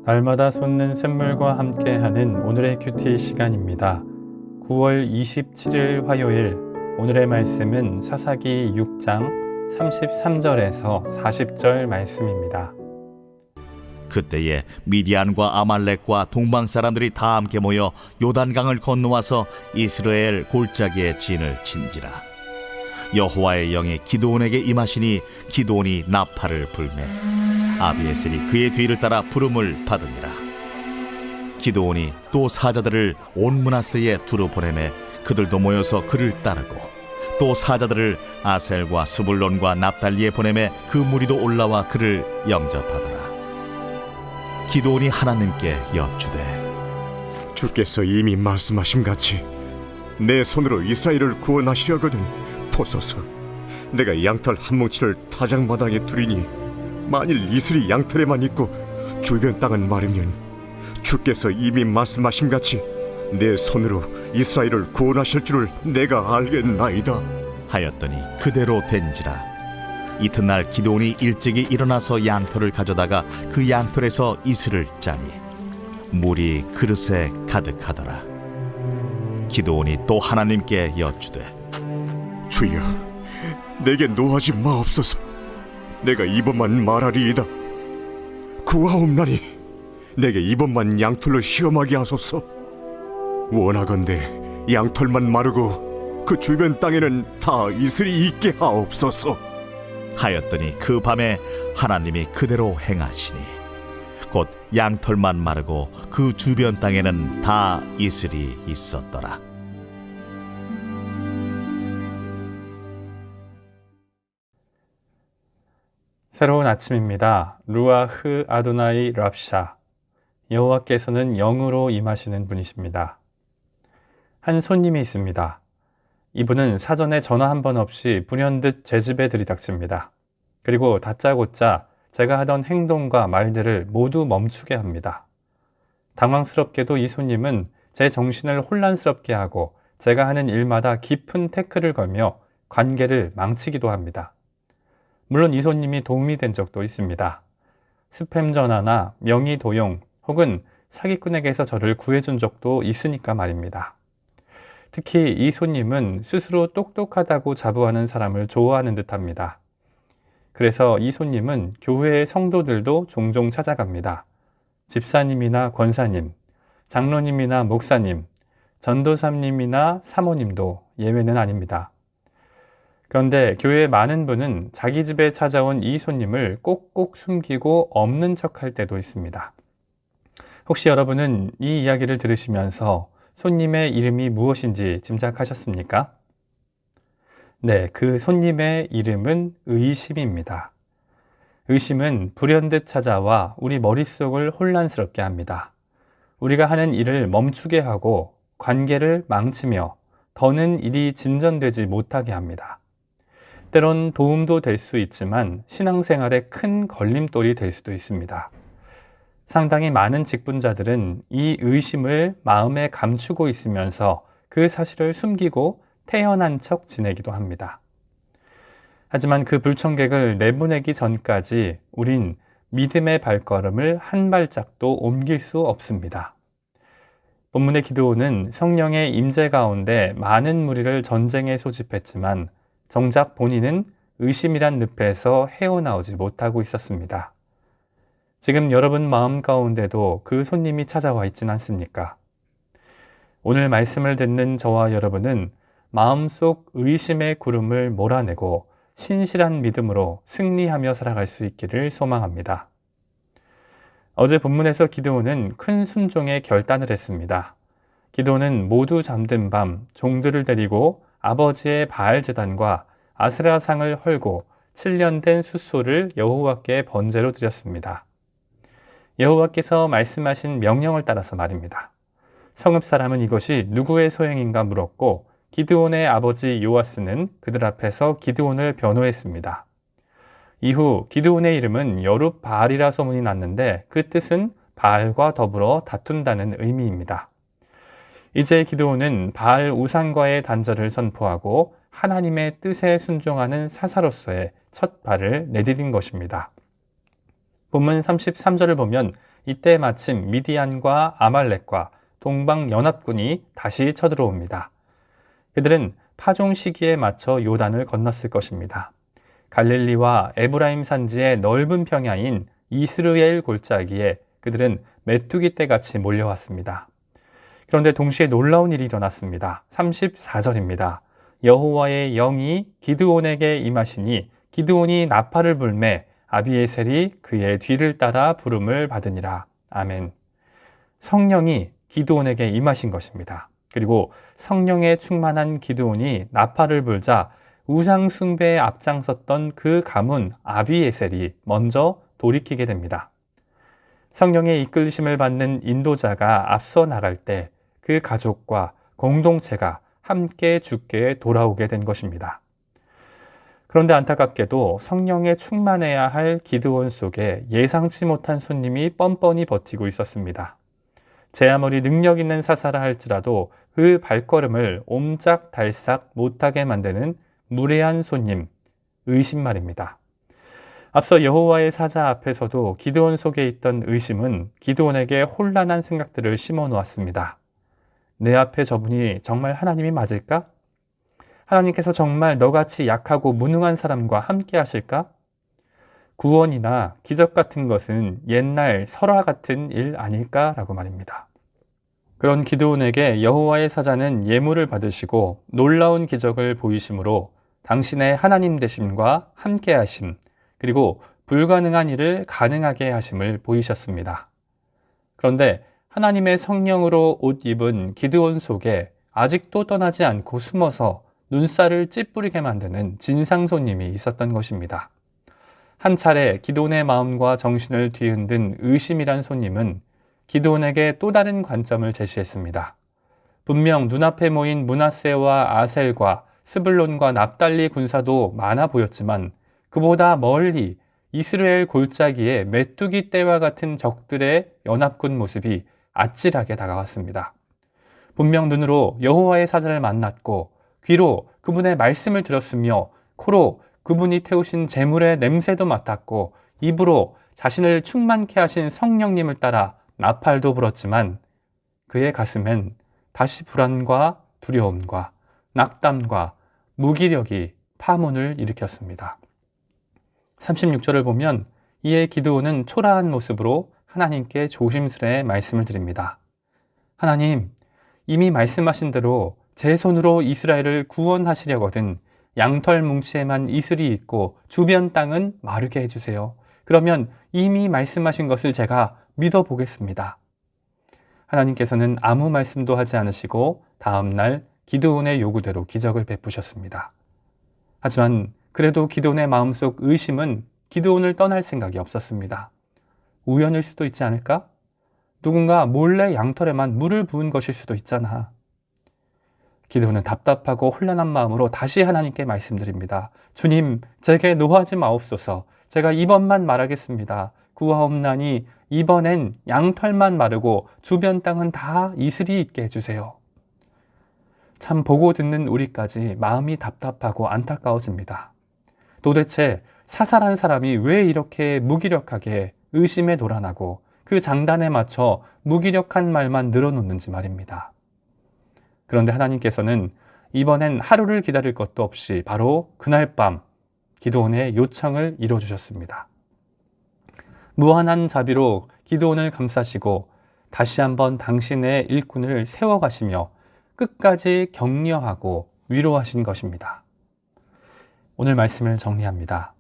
날마다 솟는 샘물과 함께하는 오늘의 큐티 시간입니다. 9월 27일 화요일, 오늘의 말씀은 사사기 6장 33절에서 40절 말씀입니다. 그때에 미디안과 아말렉과 동방 사람들이 다 함께 모여 요단강을 건너와서 이스라엘 골짜기에 진을 친지라. 여호와의 영이 기드온에게 임하시니 기드온이 나팔을 불매 아비에셀이 그의 뒤를 따라 부름을 받으니라. 기드온이 또 사자들을 온 므낫세에 두루 보내매 그들도 모여서 그를 따르고, 또 사자들을 아셀과 스불론과 납달리에 보내매 그 무리도 올라와 그를 영접하더라. 기드온이 하나님께 여쭈되, 주께서 이미 말씀하심같이 내 손으로 이스라엘을 구원하시려거든 보소서. 내가 양털 한 뭉치를 타작마당에 두리니 만일 이슬이 양털에만 있고 주변 땅은 마르면 주께서 이미 말씀하심같이 내 손으로 이스라엘을 구원하실 줄을 내가 알겠나이다 하였더니 그대로 된지라. 이튿날 기드온이 일찍이 일어나서 양털을 가져다가 그 양털에서 이슬을 짜니 물이 그릇에 가득하더라. 기드온이 또 하나님께 여쭈되, 주여, 내게 노하지 마옵소서. 내가 이번만 말하리이다. 구하옵나니 내게 이번만 양털로 시험하게 하소서. 원하건대 양털만 마르고 그 주변 땅에는 다 이슬이 있게 하옵소서 하였더니 그 밤에 하나님이 그대로 행하시니 곧 양털만 마르고 그 주변 땅에는 다 이슬이 있었더라. 새로운 아침입니다. 루아흐 아도나이 랍샤, 여호와께서는 영으로 임하시는 분이십니다. 한 손님이 있습니다. 이분은 사전에 전화 한 번 없이 불현듯 제 집에 들이닥칩니다. 그리고 다짜고짜 제가 하던 행동과 말들을 모두 멈추게 합니다. 당황스럽게도 이 손님은 제 정신을 혼란스럽게 하고 제가 하는 일마다 깊은 태클을 걸며 관계를 망치기도 합니다. 물론 이 손님이 도움이 된 적도 있습니다. 스팸 전화나 명의 도용 혹은 사기꾼에게서 저를 구해준 적도 있으니까 말입니다. 특히 이 손님은 스스로 똑똑하다고 자부하는 사람을 좋아하는 듯합니다. 그래서 이 손님은 교회의 성도들도 종종 찾아갑니다. 집사님이나 권사님, 장로님이나 목사님, 전도사님이나 사모님도 예외는 아닙니다. 그런데 교회의 많은 분은 자기 집에 찾아온 이 손님을 꼭꼭 숨기고 없는 척할 때도 있습니다. 혹시 여러분은 이 이야기를 들으시면서 손님의 이름이 무엇인지 짐작하셨습니까? 네, 그 손님의 이름은 의심입니다. 의심은 불현듯 찾아와 우리 머릿속을 혼란스럽게 합니다. 우리가 하는 일을 멈추게 하고 관계를 망치며 더는 일이 진전되지 못하게 합니다. 때론 도움도 될 수 있지만 신앙생활에 큰 걸림돌이 될 수도 있습니다. 상당히 많은 직분자들은 이 의심을 마음에 감추고 있으면서 그 사실을 숨기고 태연한 척 지내기도 합니다. 하지만 그 불청객을 내보내기 전까지 우린 믿음의 발걸음을 한 발짝도 옮길 수 없습니다. 본문의 기드온은 성령의 임재 가운데 많은 무리를 전쟁에 소집했지만 정작 본인은 의심이란 늪에서 헤어나오지 못하고 있었습니다. 지금 여러분 마음 가운데도 그 손님이 찾아와 있진 않습니까? 오늘 말씀을 듣는 저와 여러분은 마음속 의심의 구름을 몰아내고 신실한 믿음으로 승리하며 살아갈 수 있기를 소망합니다. 어제 본문에서 기드온은 큰 순종의 결단을 했습니다. 기드온은 모두 잠든 밤 종들을 데리고 아버지의 바알 제단과 아세라상을 헐고 7년 된 숫소를 여호와께 번제로 드렸습니다. 여호와께서 말씀하신 명령을 따라서 말입니다. 성읍 사람은 이것이 누구의 소행인가 물었고 기드온의 아버지 요아스는 그들 앞에서 기드온을 변호했습니다. 이후 기드온의 이름은 여룹 바알이라 소문이 났는데 그 뜻은 바알과 더불어 다툰다는 의미입니다. 이제 기드온은 바알 우상과의 단절을 선포하고 하나님의 뜻에 순종하는 사사로서의 첫 발을 내디딘 것입니다. 본문 33절을 보면 이때 마침 미디안과 아말렉과 동방 연합군이 다시 쳐들어옵니다. 그들은 파종 시기에 맞춰 요단을 건넜을 것입니다. 갈릴리와 에브라임 산지의 넓은 평야인 이스르엘 골짜기에 그들은 메뚜기 떼같이 몰려왔습니다. 그런데 동시에 놀라운 일이 일어났습니다. 34절입니다. 여호와의 영이 기드온에게 임하시니 기드온이 나팔을 불매 아비에셀이 그의 뒤를 따라 부름을 받으니라. 아멘. 성령이 기드온에게 임하신 것입니다. 그리고 성령에 충만한 기드온이 나팔을 불자 우상 숭배에 앞장섰던 그 가문 아비에셀이 먼저 돌이키게 됩니다. 성령의 이끌심을 받는 인도자가 앞서 나갈 때 그 가족과 공동체가 함께 주께 돌아오게 된 것입니다. 그런데 안타깝게도 성령에 충만해야 할 기드온 속에 예상치 못한 손님이 뻔뻔히 버티고 있었습니다. 제 아무리 능력 있는 사사라 할지라도 그 발걸음을 옴짝달싹 못하게 만드는 무례한 손님, 의심 말입니다. 앞서 여호와의 사자 앞에서도 기드온 속에 있던 의심은 기드온에게 혼란한 생각들을 심어 놓았습니다. 내 앞에 저분이 정말 하나님이 맞을까? 하나님께서 정말 너같이 약하고 무능한 사람과 함께 하실까? 구원이나 기적 같은 것은 옛날 설화 같은 일 아닐까라고 말입니다. 그런 기드온에게 여호와의 사자는 예물을 받으시고 놀라운 기적을 보이심으로 당신의 하나님 되심과 함께 하심, 그리고 불가능한 일을 가능하게 하심을 보이셨습니다. 그런데 하나님의 성령으로 옷 입은 기드온 속에 아직도 떠나지 않고 숨어서 눈살을 찌푸리게 만드는 진상 손님이 있었던 것입니다. 한 차례 기드온의 마음과 정신을 뒤흔든 의심이란 손님은 기드온에게 또 다른 관점을 제시했습니다. 분명 눈앞에 모인 므낫세와 아셀과 스불론과 납달리 군사도 많아 보였지만 그보다 멀리 이스라엘 골짜기에 메뚜기 떼와 같은 적들의 연합군 모습이 아찔하게 다가왔습니다. 분명 눈으로 여호와의 사자를 만났고 귀로 그분의 말씀을 들었으며 코로 그분이 태우신 제물의 냄새도 맡았고 입으로 자신을 충만케 하신 성령님을 따라 나팔도 불었지만 그의 가슴엔 다시 불안과 두려움과 낙담과 무기력이 파문을 일으켰습니다. 36절을 보면 이에 기드온은 초라한 모습으로 하나님께 조심스레 말씀을 드립니다. 하나님, 이미 말씀하신 대로 제 손으로 이스라엘을 구원하시려거든 양털 뭉치에만 이슬이 있고 주변 땅은 마르게 해주세요. 그러면 이미 말씀하신 것을 제가 믿어보겠습니다. 하나님께서는 아무 말씀도 하지 않으시고 다음날 기드온의 요구대로 기적을 베푸셨습니다. 하지만 그래도 기드온의 마음속 의심은 기드온을 떠날 생각이 없었습니다. 우연일 수도 있지 않을까? 누군가 몰래 양털에만 물을 부은 것일 수도 있잖아. 기드온은 답답하고 혼란한 마음으로 다시 하나님께 말씀드립니다. 주님, 제게 노하지 마옵소서. 제가 이번만 말하겠습니다. 구하옵나니 이번엔 양털만 마르고 주변 땅은 다 이슬이 있게 해주세요. 참 보고 듣는 우리까지 마음이 답답하고 안타까워집니다. 도대체 사살한 사람이 왜 이렇게 무기력하게 의심에 놀아나고 그 장단에 맞춰 무기력한 말만 늘어놓는지 말입니다. 그런데 하나님께서는 이번엔 하루를 기다릴 것도 없이 바로 그날 밤 기드온의 요청을 이뤄주셨습니다. 무한한 자비로 기드온을 감싸시고 다시 한번 당신의 일꾼을 세워가시며 끝까지 격려하고 위로하신 것입니다. 오늘 말씀을 정리합니다.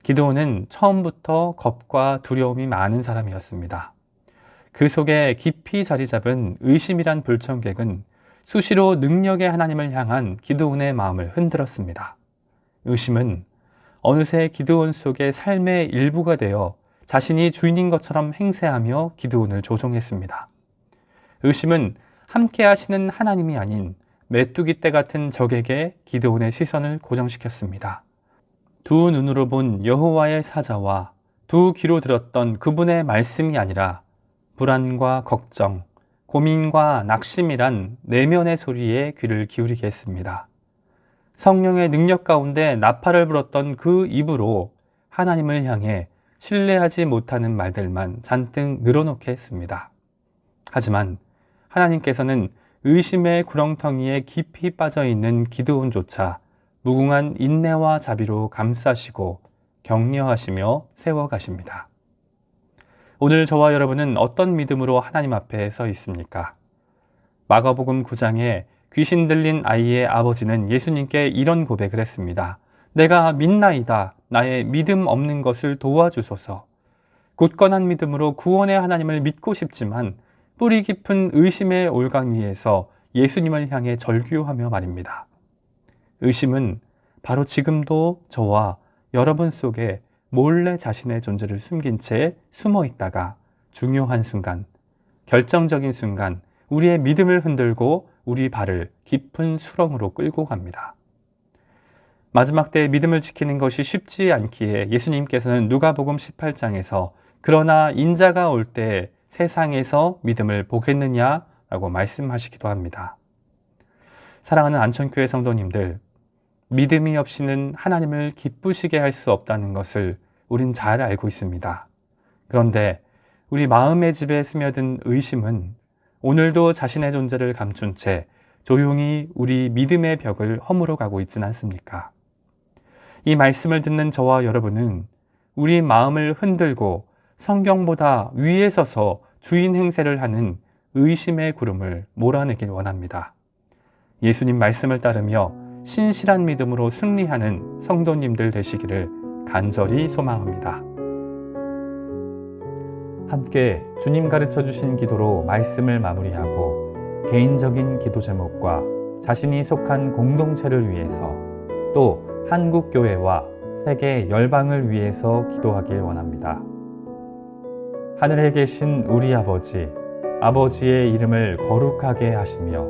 기드온은 처음부터 겁과 두려움이 많은 사람이었습니다. 그 속에 깊이 자리 잡은 의심이란 불청객은 수시로 능력의 하나님을 향한 기드온의 마음을 흔들었습니다. 의심은 어느새 기드온 속의 삶의 일부가 되어 자신이 주인인 것처럼 행세하며 기드온을 조종했습니다. 의심은 함께 하시는 하나님이 아닌 메뚜기 떼 같은 적에게 기드온의 시선을 고정시켰습니다. 두 눈으로 본 여호와의 사자와 두 귀로 들었던 그분의 말씀이 아니라 불안과 걱정, 고민과 낙심이란 내면의 소리에 귀를 기울이게 했습니다. 성령의 능력 가운데 나팔을 불었던 그 입으로 하나님을 향해 신뢰하지 못하는 말들만 잔뜩 늘어놓게 했습니다. 하지만 하나님께서는 의심의 구렁텅이에 깊이 빠져있는 기드온조차 무궁한 인내와 자비로 감싸시고 격려하시며 세워가십니다. 오늘 저와 여러분은 어떤 믿음으로 하나님 앞에 서 있습니까? 마가복음 9장에 귀신 들린 아이의 아버지는 예수님께 이런 고백을 했습니다. 내가 믿나이다. 나의 믿음 없는 것을 도와주소서. 굳건한 믿음으로 구원의 하나님을 믿고 싶지만 뿌리 깊은 의심의 올강 위에서 예수님을 향해 절규하며 말입니다. 의심은 바로 지금도 저와 여러분 속에 몰래 자신의 존재를 숨긴 채 숨어 있다가 중요한 순간, 결정적인 순간 우리의 믿음을 흔들고 우리 발을 깊은 수렁으로 끌고 갑니다. 마지막 때에 믿음을 지키는 것이 쉽지 않기에 예수님께서는 누가복음 18장에서 그러나 인자가 올 때 세상에서 믿음을 보겠느냐라고 말씀하시기도 합니다. 사랑하는 안천교회 성도님들, 믿음이 없이는 하나님을 기쁘시게 할 수 없다는 것을 우린 잘 알고 있습니다. 그런데 우리 마음의 집에 스며든 의심은 오늘도 자신의 존재를 감춘 채 조용히 우리 믿음의 벽을 허물어 가고 있지는 않습니까? 이 말씀을 듣는 저와 여러분은 우리 마음을 흔들고 성경보다 위에 서서 주인 행세를 하는 의심의 구름을 몰아내길 원합니다. 예수님 말씀을 따르며 신실한 믿음으로 승리하는 성도님들 되시기를 간절히 소망합니다. 함께 주님 가르쳐 주신 기도로 말씀을 마무리하고 개인적인 기도 제목과 자신이 속한 공동체를 위해서 또 한국교회와 세계 열방을 위해서 기도하길 원합니다. 하늘에 계신 우리 아버지, 아버지의 이름을 거룩하게 하시며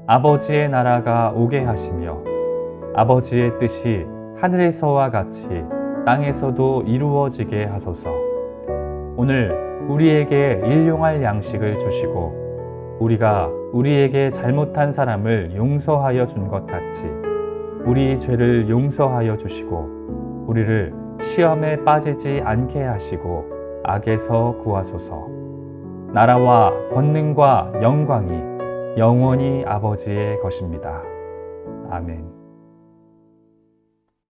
아버지의 나라가 오게 하시며 아버지의 뜻이 하늘에서와 같이 땅에서도 이루어지게 하소서. 오늘 우리에게 일용할 양식을 주시고 우리가 우리에게 잘못한 사람을 용서하여 준 것 같이 우리 죄를 용서하여 주시고 우리를 시험에 빠지지 않게 하시고 악에서 구하소서. 나라와 권능과 영광이 영원히 아버지의 것입니다. 아멘.